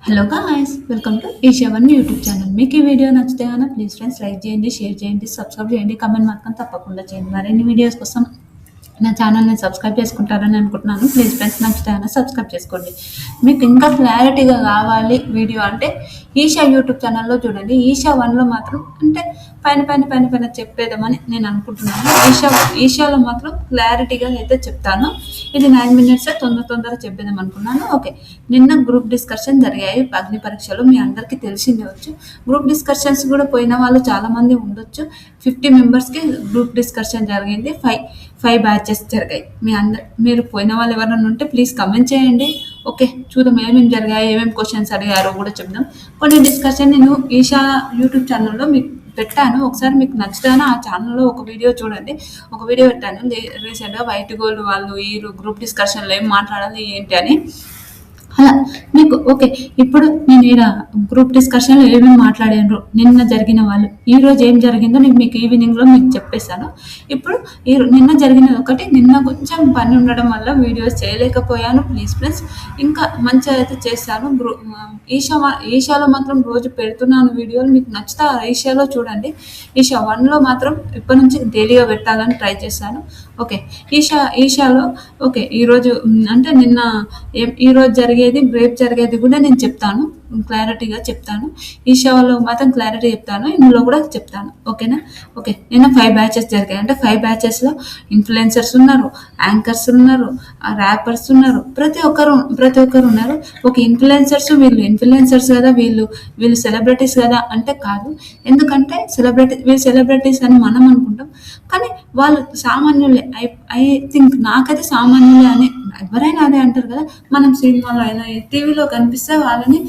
Hello guys, welcome to Eesha one YouTube channel. మీకు ఈ video నచ్చితే కనుక ప్లీజ్ ఫ్రెండ్స్ లైక్ చేయండి, షేర్ చేయండి, సబ్స్క్రైబ్ చేయండి, కామెంట్ మాత్రం తప్పకుండా చేయండి. మరిన్ని వీడియోస్ కోసం నా ఛానల్ని సబ్స్క్రైబ్ చేసుకుంటారని అనుకుంటున్నాను. ప్లీజ్ ఫ్రెండ్స్ నచ్చితే కనుక సబ్స్క్రైబ్ చేసుకోండి. మీకు ఇంకా క్లారిటీగా కావాలి వీడియో అంటే ఈషా యూట్యూబ్ ఛానల్లో చూడండి. ఈషా వన్లో మాత్రం అంటే పైన చెప్పేద్దామని నేను అనుకుంటున్నాను. ఈషాలో మాత్రం క్లారిటీగా అయితే చెప్తాను. ఇది 9 minutes తొందరగా చెప్పేద్దాం అనుకున్నాను. ఓకే, నిన్న గ్రూప్ డిస్కషన్ జరిగాయి. అగ్ని పరీక్షలు మీ అందరికీ తెలిసిండవచ్చు. గ్రూప్ డిస్కషన్స్ కూడా పోయిన వాళ్ళు చాలామంది ఉండొచ్చు. 50 మెంబర్స్కి గ్రూప్ డిస్కషన్ జరిగింది. ఫైవ్ బ్యాచెస్ జరిగాయి. మీరు పోయిన వాళ్ళు ఎవరైనా ఉంటే ప్లీజ్ కమెంట్ చేయండి. ఓకే, చూద్దాం ఏమేమి జరిగాయి, ఏమేమి క్వశ్చన్స్ అడిగారో కూడా చెప్దాం. కొన్ని డిస్కషన్ నేను ఈషా యూట్యూబ్ ఛానల్లో మీకు పెట్టాను. ఒకసారి మీకు నచ్చుతాను ఆ ఛానల్లో ఒక వీడియో చూడండి. ఒక వీడియో పెట్టాను రీసెంట్గా వైట్ గోల్డ్ వాళ్ళు ఈ గ్రూప్ డిస్కషన్లో ఏం మాట్లాడాలి ఏంటి అని. అలా మీకు ఓకే, ఇప్పుడు నేను ఈడ గ్రూప్ డిస్కషన్లో ఏమేమి మాట్లాడారు నిన్న జరిగిన వాళ్ళు, ఈ రోజు ఏం జరిగిందో నేను మీకు ఈవినింగ్లో మీకు చెప్పేశాను. ఇప్పుడు నిన్న జరిగినది ఒకటి. నిన్న కొంచెం పని ఉండడం వల్ల వీడియోస్ చేయలేకపోయాను. ప్లీజ్ ఇంకా మంచిగా అయితే చేశాను. ఈషాలో మాత్రం రోజు పెడుతున్నాను వీడియోలు. మీకు నచ్చుతా ఈషాలో చూడండి. ఈషా వన్లో మాత్రం ఇప్పటి నుంచి డైలీగా పెట్టాలని ట్రై చేశాను. ఓకే, ఈషాలో ఓకే ఈరోజు అంటే నిన్న ఈరోజు జరిగేది రేపు జరిగేది కూడా నేను చెప్తాను, క్లారిటీగా చెప్తాను. ఈషాలో మాత్రం క్లారిటీ చెప్తాను, ఇందులో కూడా చెప్తాను. ఓకేనా? ఓకే, నిన్న 5 బ్యాచెస్ జరిగాయి. అంటే 5 బ్యాచెస్లో ఇన్ఫ్లుయెన్సర్స్ ఉన్నారు, యాంకర్స్ ఉన్నారు, ర్యాపర్స్ ఉన్నారు, ప్రతి ఒక్కరు ఉన్నారు. ఓకే, వీళ్ళు ఇన్ఫ్లుయెన్సర్స్ కదా, వీళ్ళు సెలబ్రిటీస్ కదా అంటే కాదు. ఎందుకంటే వీళ్ళు సెలబ్రిటీస్ అని మనం అనుకుంటాం, కానీ వాళ్ళు సామాన్యులే. ఐ థింక్ నాకైతే సామాన్యులే అని ఎవరైనా అదే అంటారు కదా. మనం సినిమాలో అయినా టీవీలో కనిపిస్తే వాళ్ళని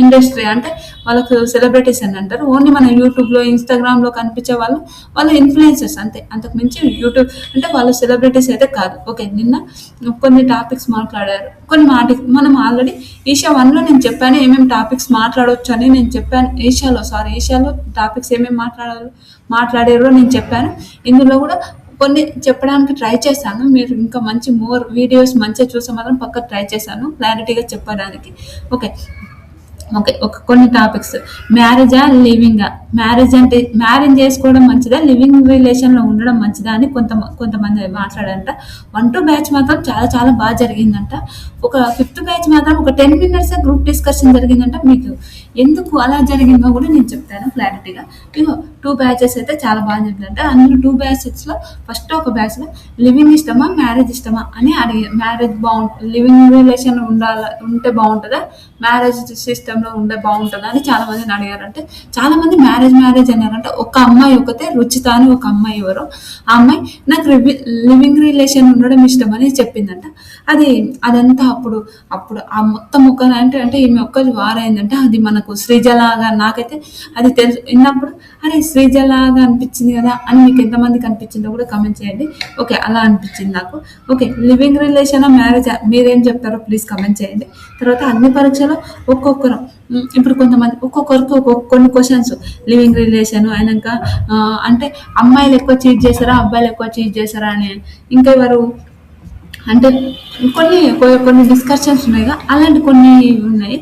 ఇండస్ట్రీ అంటే వాళ్ళకు సెలబ్రిటీస్ అని అంటారు. ఓన్లీ మన యూట్యూబ్లో ఇన్స్టాగ్రామ్లో కనిపించే వాళ్ళు ఇన్ఫ్లుయెన్సర్స్ అంతే, అంతకు మించి యూట్యూబ్ అంటే వాళ్ళు సెలబ్రిటీస్ అయితే కాదు. ఓకే, నిన్న కొన్ని టాపిక్స్ మాట్లాడారు. మనం ఆల్రెడీ ఈషా వన్లో నేను చెప్పాను ఏమేమి టాపిక్స్ మాట్లాడవచ్చు అని నేను చెప్పాను. ఈషాలో టాపిక్స్ ఏమేమి మాట్లాడారో నేను చెప్పాను. ఇందులో కూడా కొన్ని చెప్పడానికి ట్రై చేశాను. మీరు ఇంకా మోర్ వీడియోస్ మంచిగా చూసే మాత్రం పక్క ట్రై చేశాను క్లారిటీగా చెప్పడానికి. ఓకే, కొన్ని టాపిక్స్. మ్యారేజా లివింగా, మ్యారేజ్ చేసుకోవడం మంచిదా, లివింగ్ రిలేషన్లో ఉండడం మంచిదా అని కొంతమంది మాట్లాడారంట. 1-2 బ్యాచ్ మాత్రం చాలా బాగా జరిగిందంట. ఒక 5th బ్యాచ్ మాత్రం ఒక 10 minutes గ్రూప్ డిస్కషన్ జరిగిందంట. మీకు ఎందుకు అలా జరిగిందో కూడా నేను చెప్తాను క్లారిటీగా. ఇగో 2 బ్యాచెస్ అయితే చాలా బాగా జరిగిందంట. అందులో 2 బ్యాచెస్లో ఫస్ట్ ఒక బ్యాచ్లో లివింగ్ ఇష్టమా మ్యారేజ్ ఇష్టమా అని మ్యారేజ్ బాగుంటుంది, లివింగ్ రిలేషన్ ఉంటే బాగుంటుందా, మ్యారేజ్ సిస్టంలో ఉండే బాగుంటుందా అని చాలా మందిని అడిగారంటే. చాలా మంది మ్యారేజ్ అన్నారంటే. ఒక అమ్మాయి ఒకతే, రుచిత అని ఒక అమ్మాయి, ఎవరో ఆ అమ్మాయి నాకు లివింగ్ రిలేషన్ ఉండడం ఇష్టం అని చెప్పిందంట. అదంతా అప్పుడు ఆ మొత్తం అంటే ఈమె ఒక్కరు వారైందంటే అది మనకు శ్రీజలాగా, నాకైతే అది తెలుసు. విన్నప్పుడు అరే శ్రీజలాగా అనిపించింది కదా అని మీకు ఎంతమందికి అనిపించిందో కూడా కమెంట్ చేయండి. ఓకే, అలా అనిపించింది నాకు. ఓకే, లివింగ్ రిలేషన్ మ్యారేజ్ మీరేం చెప్తారో ప్లీజ్ కమెంట్ చేయండి. తర్వాత అన్ని పరీక్షలో ఒక్కొక్కరు ఇప్పుడు ఒక్కొక్కరికి కొన్ని క్వశ్చన్స్. లివింగ్ రిలేషన్ అయినాక అంటే అమ్మాయిలు ఎక్కువ చీట్ చేశారా, అబ్బాయిలు ఎక్కువ చీట్ చేశారా అని, ఇంకా ఎవరు అంటే కొన్ని డిస్కషన్స్ ఉన్నాయి. అలాంటి కొన్ని ఉన్నాయి.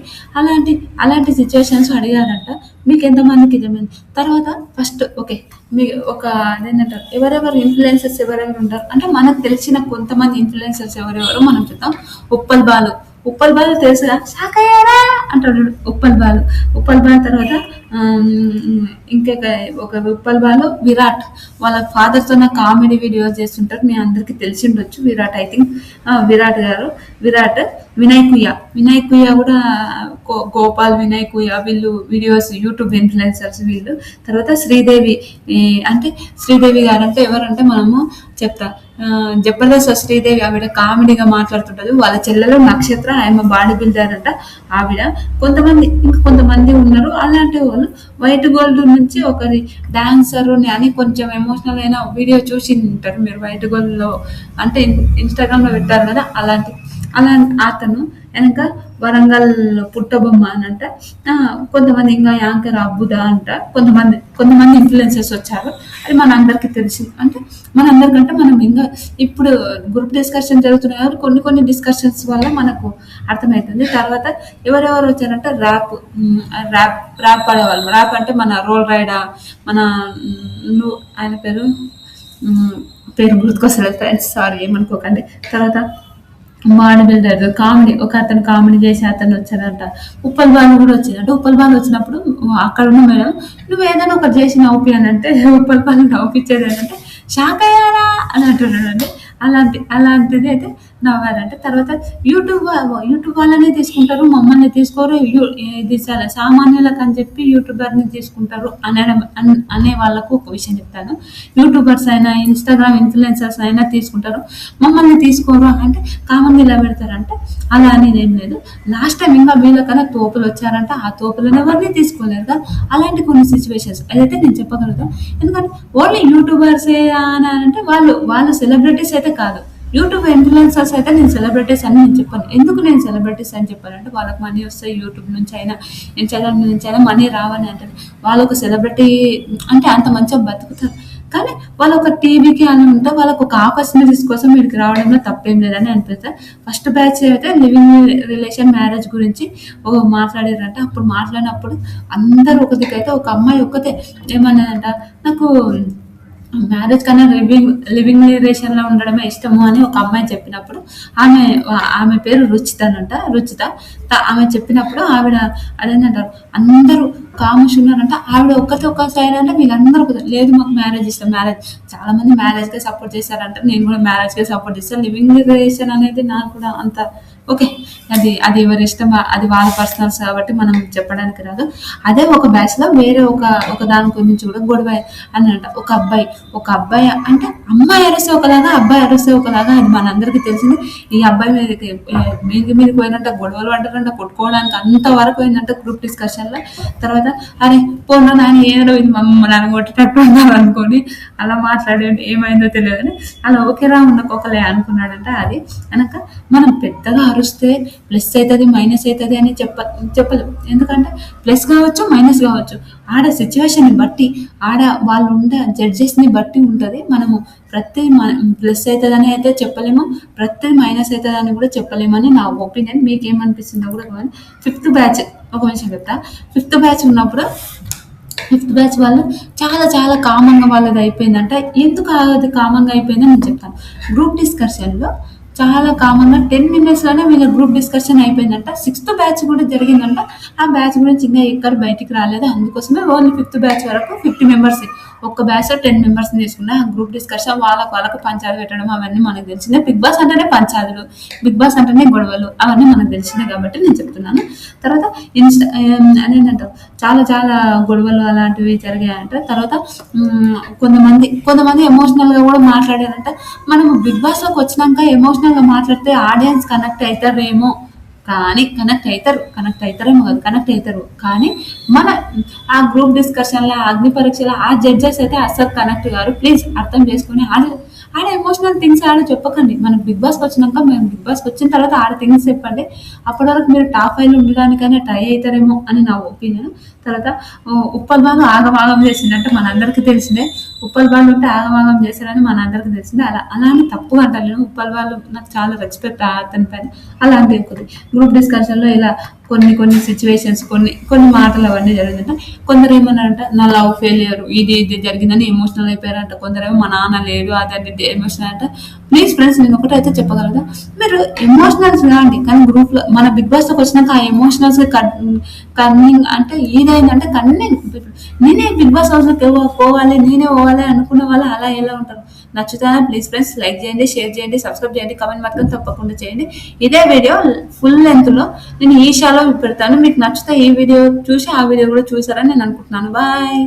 అలాంటి సిచ్యువేషన్స్ అడిగారంట. మీకు ఎంతమందికి ఇదేమైంది? తర్వాత ఫస్ట్ ఓకే, మీకు అదేంటంటారు ఎవరెవరు ఇన్ఫ్లుయెన్సర్స్ ఎవరెవరు ఉంటారు అంటే మనకు తెలిసిన కొంతమంది ఇన్ఫ్లుయెన్సర్స్ ఎవరెవరో మనం చూద్దాం. ఉప్పల్ బాలు తెలుసుగా, సాకయ్యారా అంటాడు ఉప్పల్ బాలు. తర్వాత ఇంకా ఒక ఉప్పల్ బాలు విరాట్ వాళ్ళ ఫాదర్తో కామెడీ వీడియోస్ చేస్తుంటారు. మీ అందరికీ తెలిసి ఉండొచ్చు విరాట్. ఐ థింక్ విరాట్ వినయ్ కుయ్య కూడా గోపాల్ వినయ్ కుయ్య వీళ్ళు వీడియోస్ యూట్యూబ్ ఇన్ఫ్లుయెన్సర్స్ వీళ్ళు. తర్వాత శ్రీదేవి గారు అంటే ఎవరంటే మనము చెప్తా, జబర్దస్త్ శ్రీదేవి ఆవిడ కామెడీగా మాట్లాడుతుంటది. వాళ్ళ చెల్లెలు నక్షత్ర, ఆమె బాడీ బిల్డర్ అంట ఆవిడ. కొంతమంది ఉన్నారు. అలాంటి వాళ్ళు వైట్ గోల్డ్ నుంచి ఒకరి డాన్సర్ అని కొంచెం ఎమోషనల్ అయిన వీడియో చూసి ఉంటారు మీరు. వైట్ గోల్డ్ లో అంటే ఇన్స్టాగ్రామ్ లో పెట్టారు కదా, అలా అతను వెనక వరంగల్ పుట్టబొమ్మ అని అంట. కొంతమంది ఇంకా యాంకర్ అబ్బుదా అంట. కొంతమంది ఇన్ఫ్లుయెన్సర్స్ వచ్చారు. అది మనందరికీ తెలిసింది. అంటే మనందరికంటే మనం ఇంకా ఇప్పుడు గ్రూప్ డిస్కషన్ జరుగుతున్నాయి కాబట్టి కొన్ని డిస్కషన్స్ వల్ల మనకు అర్థమవుతుంది. తర్వాత ఎవరెవరు వచ్చారంటే ర్యాప్ పాడేవాళ్ళు. ర్యాప్ అంటే మన రోల్ రైడా, మన ఆయన పేరు గుర్తుకొస్తలేదు ఫ్రెండ్స్, సారీ ఏమనుకోకండి. తర్వాత బాడీ బిల్డర్, కామెడీ, ఒక అతను కామెడీ చేసి అతను వచ్చాడంట. ఉప్పల్ బాలు కూడా వచ్చిందంట. ఉప్పల్ బాలు వచ్చినప్పుడు అక్కడ ఉన్న మేడం, నువ్వు ఏదైనా ఒకటి చేసి నవ్వుపియానంటే ఉప్పల్ బాలు నవ్వుపించేది ఏంటంటే షాక్ అయ్యారా అని అంటున్నాడండి. అలాంటిది అయితే నవ్వారంటే. తర్వాత యూట్యూబ్ వాళ్ళనే తీసుకుంటారు, మమ్మల్ని తీసుకోరు. ఇది సామాన్యులకు అని చెప్పి యూట్యూబర్ని తీసుకుంటారు అనే వాళ్ళకు ఒక విషయం చెప్తాను. యూట్యూబర్స్ అయినా ఇన్స్టాగ్రామ్ ఇన్ఫ్లుయెన్సర్స్ అయినా తీసుకుంటారు, మమ్మల్ని తీసుకోరు అంటే కామన్గా ఇలా పెడతారంటే అలా అనేది ఏం లేదు. లాస్ట్ టైం ఇంకా వీళ్ళకన్నా తోపులు వచ్చారంట. ఆ తోపులను ఎవరిని తీసుకోలేరు కదా. అలాంటి కొన్ని సిచ్యువేషన్స్ అదైతే నేను చెప్పగలుగుతాను. ఎందుకంటే ఓన్లీ యూట్యూబర్సే అని అంటే వాళ్ళు సెలబ్రిటీస్ అయితే కాదు. యూట్యూబ్ ఇన్ఫ్లుయెన్సర్స్ అయితే నేను సెలబ్రిటీస్ అని నేను చెప్పాను. ఎందుకు నేను సెలబ్రిటీస్ అని చెప్పానంటే వాళ్ళకి మనీ వస్తాయి, యూట్యూబ్ నుంచి అయినా ఇన్స్టాగ్రామ్ నుంచి అయినా మనీ రావని అంటారు. వాళ్ళు ఒక సెలబ్రిటీ అంటే అంత మంచిగా బతుకుతారు. కానీ వాళ్ళు ఒక టీవీకి అని ఉంటే వాళ్ళకు ఒక ఆపర్చునిటీస్ కోసం వీడికి రావడంలో తప్పేం లేదని అనిపిస్తుంది. ఫస్ట్ బ్యాచ్ అయితే లివింగ్ రిలేషన్ మ్యారేజ్ గురించి మాట్లాడారంట. అప్పుడు మాట్లాడినప్పుడు అందరూ ఒక దిక్కైతే ఒక అమ్మాయి ఒక్కతే ఏమన్నదంట, నాకు మ్యారేజ్ కన్నా లివింగ్ రిలేషన్లో ఉండడమే ఇష్టము అని ఒక అమ్మాయి చెప్పినప్పుడు ఆమె పేరు రుచిత. ఆమె చెప్పినప్పుడు ఆవిడ అదేంటంటారు అందరూ కామర్స్ ఉన్నారంట. ఆవిడ ఒక్క సైడ్ అంటే వీళ్ళందరూ లేదు మాకు మ్యారేజ్ ఇష్టం. చాలా మంది మ్యారేజ్కే సపోర్ట్ చేశారంట. నేను కూడా మ్యారేజ్కే సపోర్ట్ చేస్తాను. లివింగ్ రిలేషన్ అనేది నాకు కూడా అంత ఓకే, అది ఎవరి ఇష్టం, అది వాళ్ళ పర్సనల్స్ కాబట్టి మనం చెప్పడానికి రాదు. అదే ఒక బ్యాచ్లో వేరే ఒక దాని గురించి కూడా గొడవ అని అంట. ఒక అబ్బాయి అంటే అమ్మాయి అరిస్తే ఒకలాగా, అబ్బాయి అరిస్తే ఒకలాగా, అది మనందరికీ తెలిసింది. ఈ అబ్బాయి మీదకి పోయినంట, గొడవలు అంటారంట, కొట్టుకోవడానికి అంతవరకు పోయిందంట గ్రూప్ డిస్కషన్లో. తర్వాత అరే పోనా నాయన ఏదో ఇది నన్ను కొట్టేటట్టు ఉన్నారు అనుకొని అలా మాట్లాడేది ఏమైందో తెలియదు అని అలా ఒకేలా ఒకలే అనుకున్నాడంట. అది అనక మనం పెద్దగా అరుస్తే ప్లస్ అవుతుంది మైనస్ అవుతుంది అని చెప్పలేము. ఎందుకంటే ప్లస్ కావచ్చు మైనస్ కావచ్చు. ఆడ సిచ్యువేషన్ని బట్టి వాళ్ళు ఉండే జడ్జెస్ని బట్టి ఉంటుంది. మనము ప్రతి ప్లస్ అవుతుందని అయితే చెప్పలేము, ప్రతి మైనస్ అవుతుందని కూడా చెప్పలేమని నా ఒపీనియన్. మీకు ఏమనిపిస్తుందో కూడా కానీ. ఫిఫ్త్ బ్యాచ్ ఒక విషయం చెప్తా. ఫిఫ్త్ బ్యాచ్ ఉన్నప్పుడు ఫిఫ్త్ బ్యాచ్ వాళ్ళు చాలా కామన్గా వాళ్ళది అయిపోయిందంట. ఎందుకు అది కామన్గా అయిపోయిందని నేను చెప్తాను. గ్రూప్ డిస్కషన్లో చాలా కామన్గా 10 minutesలోనే వీళ్ళ గ్రూప్ డిస్కషన్ అయిపోయిందంట. 6th బ్యాచ్ కూడా జరిగిందంట. ఆ బ్యాచ్ గురించి ఇంకా ఎక్కడ బయటికి రాలేదు. అందుకోసమే ఓన్లీ 5th బ్యాచ్ వరకు 50 members, ఒక్క బ్యాచ్ 10 members తీసుకున్నా. ఆ గ్రూప్ డిస్కషన్ వాళ్ళకు పంచాయతీ పెట్టడం అవన్నీ మనకు తెలిసిందే. బిగ్ బాస్ అంటేనే పంచాయతీలు, బిగ్ బాస్ అంటేనే గొడవలు, అవన్నీ మనకు తెలిసిందే కాబట్టి నేను చెప్తున్నాను. తర్వాత అదేంటంటారు చాలా గొడవలు అలాంటివి జరిగాయంట. తర్వాత కొంతమంది ఎమోషనల్గా కూడా మాట్లాడారంట. మనము బిగ్ బాస్లోకి వచ్చినాక ఎమోషనల్గా మాట్లాడితే ఆడియన్స్ కనెక్ట్ అవుతారేమో, కానీ కనెక్ట్ అవుతారు కానీ మన ఆ గ్రూప్ డిస్కషన్లో, అగ్ని పరీక్షలో ఆ జడ్జెస్ అయితే అస్సలు కనెక్ట్ కారు. ప్లీజ్ అర్థం చేసుకుని ఆడ ఎమోషనల్ థింగ్స్ చెప్పకండి. మనకు బిగ్ బాస్కి వచ్చినాక మేము బిగ్ బాస్కి వచ్చిన తర్వాత ఆడ థింగ్స్ చెప్పండి. అప్పటి వరకు మీరు టాప్ 5లో ఉండడానికైనా ట్రై అవుతారేమో అని నా ఒపీనియన్. తర్వాత ఉప్పల్ బాలు ఆగమాగం చేసిందంటే మనందరికీ తెలిసిందే. ఉప్పల్ బాలు ఉంటే ఆగమాగం చేశారని మనందరికీ తెలిసిందే. అలానే తప్పుగా అంటాను. ఉప్పల్ బాలు నాకు చాలా రెస్పెక్ట్ అతని పైన. అలాంటి గ్రూప్ డిస్కషన్లో ఇలా కొన్ని సిచ్యువేషన్స్, కొన్ని మాటలు అవన్నీ జరుగుతుంట. కొందరు ఏమన్నారంట నా లవ్ ఫెయిలియర్ ఇది జరిగిందని ఎమోషనల్ అయిపోయారంట. కొందరేమో మా నాన్న లేడు అది ఎమోషనల్ అంట. ప్లీజ్ ఫ్రెండ్స్, నేను ఒకటైతే చెప్పగలదా, మీరు ఎమోషనల్స్ కాండి, కానీ గ్రూప్లో మన బిగ్ బాస్లోకి వచ్చినాక ఆ ఎమోషనల్స్ కన్నింగ్ అంటే ఏదైందంటే నేనే బిగ్ బాస్ హౌస్లోకి పోవాలి అనుకున్న వాళ్ళు అలా ఎలా ఉంటారు. నచ్చుతారా? ప్లీజ్ ఫ్రెండ్స్ లైక్ చేయండి, షేర్ చేయండి, సబ్స్క్రైబ్ చేయండి, కమెంట్ మాత్రం తప్పకుండా చేయండి. ఇదే వీడియో ఫుల్ లెంత్లో నేను ఈషాలో పెడతాను. మీకు నచ్చితే ఈ వీడియో చూసి ఆ వీడియో కూడా చూసారని నేను అనుకుంటున్నాను. బాయ్.